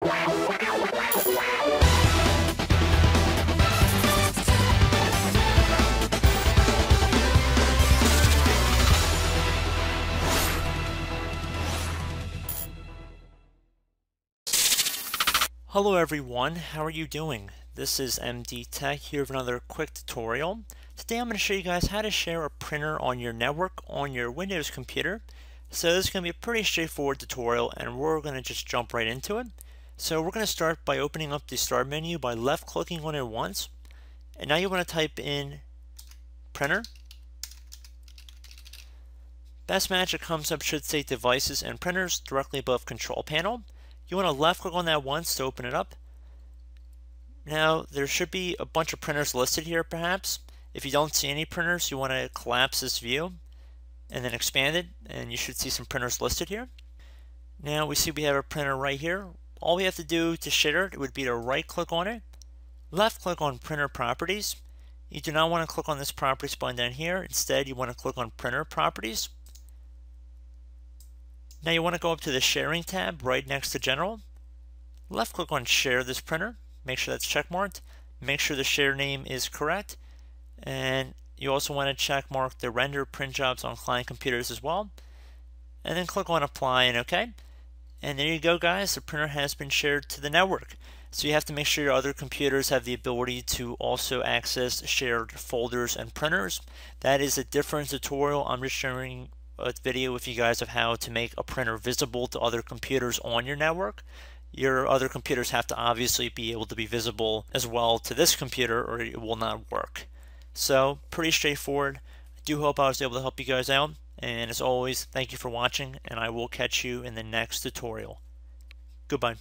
Hello everyone, how are you doing? This is MD Tech here with another quick tutorial. Today I'm going to show you guys how to share a printer on your network on your Windows computer. So this is going to be a pretty straightforward tutorial and we're going to just jump right into it. So we're going to start by opening up the Start menu by left clicking on it once. And now you want to type in Printer. Best match that comes up should say Devices and Printers directly above Control Panel. You want to left click on that once to open it up. Now there should be a bunch of printers listed here perhaps. If you don't see any printers, you want to collapse this view and then expand it and you should see some printers listed here. Now we see we have a printer right here. All we have to do to share it would be to right click on it, left click on Printer Properties. You do not want to click on this Properties button down here. Instead you want to click on Printer Properties. Now you want to go up to the Sharing tab right next to General. Left click on Share this printer. Make sure that's checkmarked. Make sure the share name is correct. And you also want to check mark the render print jobs on client computers as well. And then click on Apply and OK. And there you go guys, the printer has been shared to the network. So you have to make sure your other computers have the ability to also access shared folders and printers. That is a different tutorial. I'm just sharing a video with you guys of how to make a printer visible to other computers on your network. Your other computers have to obviously be able to be visible as well to this computer or it will not work. So pretty straightforward. I do hope I was able to help you guys out, and as always, thank you for watching and I will catch you in the next tutorial. Goodbye.